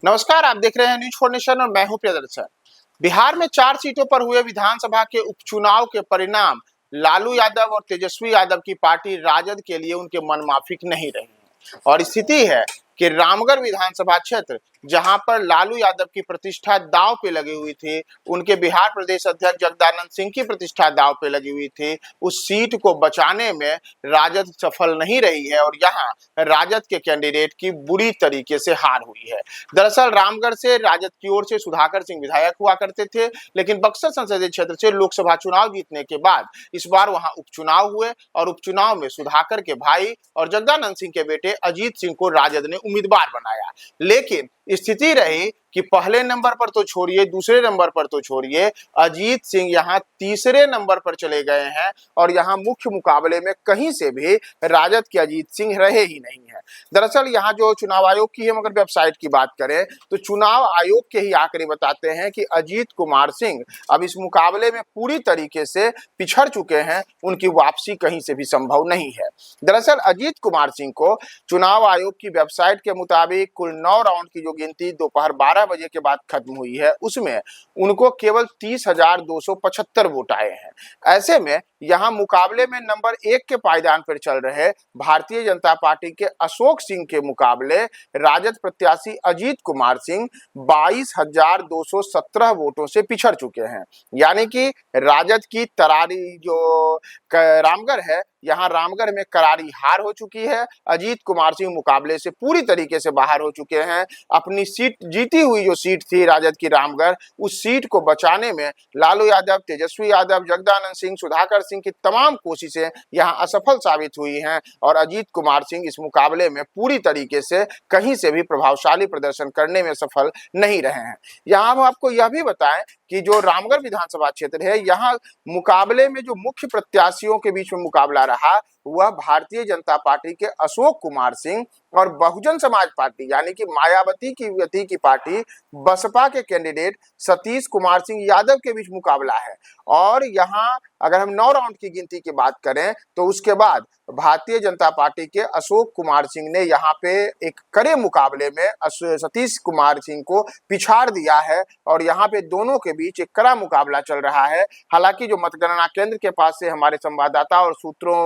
नमस्कार, आप देख रहे हैं न्यूज 4 नेशन और मैं हूं प्रियदर्शन। बिहार में 4 सीटों पर हुए विधानसभा के उपचुनाव के परिणाम लालू यादव और तेजस्वी यादव की पार्टी राजद के लिए उनके मनमाफिक नहीं रहे और स्थिति है कि रामगढ़ विधानसभा क्षेत्र जहां पर लालू यादव की प्रतिष्ठा दांव पे लगी हुई थी, उनके बिहार प्रदेश अध्यक्ष जगदानंद सिंह की प्रतिष्ठा दांव पे लगी हुई थी, उस सीट को बचाने में राजद सफल नहीं रही है और यहां राजद के कैंडिडेट की बुरी तरीके से हार हुई है। दरअसल रामगढ़ से राजद की ओर से सुधाकर सिंह विधायक हुआ करते थे, लेकिन बक्सर संसदीय क्षेत्र से लोकसभा चुनाव जीतने के बाद इस बार वहां उपचुनाव हुए और उपचुनाव में सुधाकर के भाई और जगदानंद सिंह के बेटे अजीत सिंह को राजद ने उम्मीदवार बनाया। लेकिन स्थिति रही कि पहले नंबर पर तो छोड़िए, दूसरे नंबर पर तो छोड़िए, अजीत सिंह यहां तीसरे नंबर पर चले गए हैं और यहां मुख्य मुकाबले में कहीं से भी राजद के अजीत सिंह रहे ही नहीं है। दरअसल यहां जो चुनाव आयोग की है, मगर वेबसाइट की बात करें तो चुनाव आयोग के ही आंकड़े बताते हैं कि अजीत कुमार सिंह अब इस मुकाबले में पूरी तरीके से पिछड़ चुके हैं, उनकी वापसी कहीं से भी संभव नहीं है। दरअसल अजीत कुमार सिंह को चुनाव आयोग की वेबसाइट के मुताबिक कुल 9 राउंड की जो गिनती दोपहर 12 बजे के बाद खत्म हुई है, उसमें उनको केवल 30,275 वोट आए हैं। ऐसे में यहां मुकाबले में नंबर 1 के पायदान पर चल रहे भारतीय जनता पार्टी के अशोक सिंह के मुकाबले राजद प्रत्याशी अजीत कुमार सिंह 22,217 वोटों से पिछड़ चुके हैं। यानी कि राजद की तरारी जो रामगढ़ है, यहाँ रामगढ़ में करारी हार हो चुकी है। अजीत कुमार सिंह मुकाबले से पूरी तरीके से बाहर हो चुके हैं। अपनी सीट, जीती हुई जो सीट थी राजद की रामगढ़, उस सीट को बचाने में लालू यादव, तेजस्वी यादव, जगदानंद सिंह, सुधाकर सिंह की तमाम कोशिशें यहाँ असफल साबित हुई हैं और अजीत कुमार सिंह इस मुकाबले में पूरी तरीके से कहीं से भी प्रभावशाली प्रदर्शन करने में सफल नहीं रहे हैं। यहाँ हम आपको यह भी बताएं कि जो रामगढ़ विधानसभा क्षेत्र है, यहाँ मुकाबले में जो मुख्य प्रत्याशियों के बीच में मुकाबला रहा वह भारतीय जनता पार्टी के अशोक कुमार सिंह और बहुजन समाज पार्टी यानी कि मायावती की गति की पार्टी बसपा के कैंडिडेट सतीश कुमार सिंह यादव के बीच मुकाबला है। और यहाँ अगर हम 9 राउंड की गिनती की बात करें तो उसके बाद भारतीय जनता पार्टी के अशोक कुमार सिंह ने यहाँ पे एक कड़े मुकाबले में सतीश कुमार सिंह को पिछाड़ दिया है और यहाँ पे दोनों के बीच एक कड़ा मुकाबला चल रहा है। हालांकि जो मतगणना केंद्र के पास से हमारे संवाददाता और सूत्रों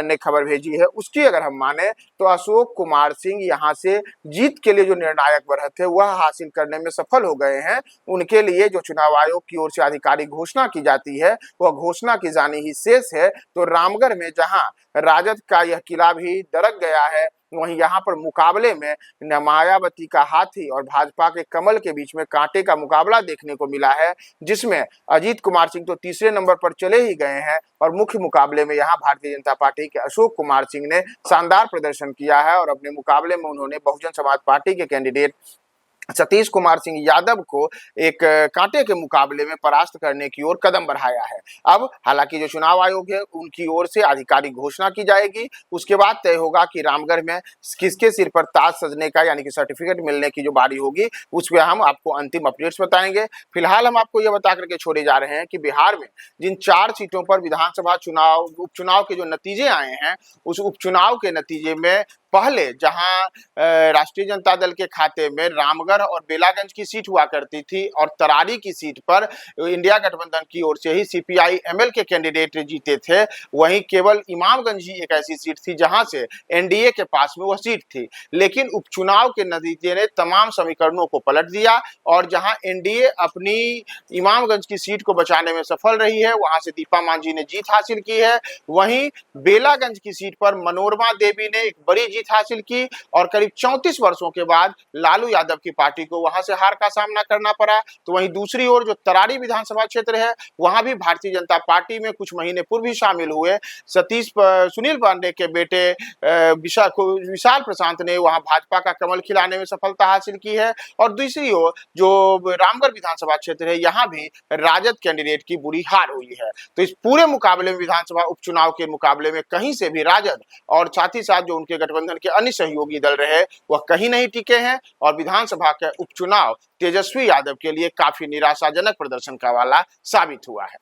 ने खबर भेजी है, उसकी अगर हम माने तो अशोक कुमार सिंह यहाँ से जीत के लिए जो निर्णायक बढ़त है वह हासिल करने में सफल हो गए हैं। उनके लिए जो चुनाव आयोग की ओर से आधिकारिक घोषणा की जाती है वह घोषणा की जानी ही शेष है। तो रामगढ़ में जहां राजद का यह किला भी दरक गया है, वहीं यहाँ पर मुकाबले में मायावती का हाथी और भाजपा के कमल के बीच में कांटे का मुकाबला देखने को मिला है, जिसमें अजीत कुमार सिंह तो तीसरे नंबर पर चले ही गए हैं और मुख्य मुकाबले में यहाँ भारतीय जनता पार्टी के अशोक कुमार सिंह ने शानदार प्रदर्शन किया है और अपने मुकाबले में उन्होंने बहुजन समाज पार्टी के कैंडिडेट सतीश कुमार सिंह यादव को एक कांटे के मुकाबले में परास्त करने की ओर कदम बढ़ाया है। अब हालांकि जो चुनाव आयोग है उनकी ओर से आधिकारिक घोषणा की जाएगी, उसके बाद तय होगा कि रामगढ़ में किसके सिर पर ताज सजने का यानी कि सर्टिफिकेट मिलने की जो बारी होगी उस पर हम आपको अंतिम अपडेट्स बताएंगे। फिलहाल हम आपको यह बता करके छोड़े जा रहे हैं कि बिहार में जिन 4 सीटों पर विधानसभा चुनाव उपचुनाव के जो नतीजे आए हैं, उस उपचुनाव के नतीजे में पहले जहां राष्ट्रीय जनता दल के खाते में रामगढ़ और बेलागंज की सीट हुआ करती थी और तरारी की सीट पर इंडिया गठबंधन की ओर से ही सीपीआई एमएल के कैंडिडेट जीते थे, वहीं केवल इमामगंज ही एक ऐसी सीट थी जहां से एनडीए के पास में वह सीट थी। लेकिन उपचुनाव के नतीजे ने तमाम समीकरणों को पलट दिया और जहां एनडीए अपनी इमामगंज की सीट को बचाने में सफल रही है, वहां से दीपा मांझी ने जीत हासिल की है। वहीं बेलागंज की सीट पर मनोरमा देवी ने एक बड़ी जीत हासिल की और करीब 34 वर्षों के बाद लालू यादव की पार्टी को वहां से हार का सामना करना पड़ा। तो वहीं दूसरी ओर जो तरारी विधानसभा क्षेत्र है, वहां भी भारतीय जनता पार्टी में कुछ महीने पूर्व ही शामिल हुए सुनील पांडे के बेटे विशाल प्रशांत ने वहां भाजपा का कमल खिलाने में सफलता हासिल की है। और दूसरी ओर जो रामगढ़ विधानसभा क्षेत्र है, यहाँ भी राजद कैंडिडेट की बुरी हार हुई है। तो इस पूरे मुकाबले में, विधानसभा उपचुनाव के मुकाबले में, कहीं से भी राजद और साथ ही साथ जो उनके गठबंधन के अन्य सहयोगी दल रहे वह कहीं नहीं टिके हैं और विधानसभा का उपचुनाव तेजस्वी यादव के लिए काफी निराशाजनक प्रदर्शन का वाला साबित हुआ है।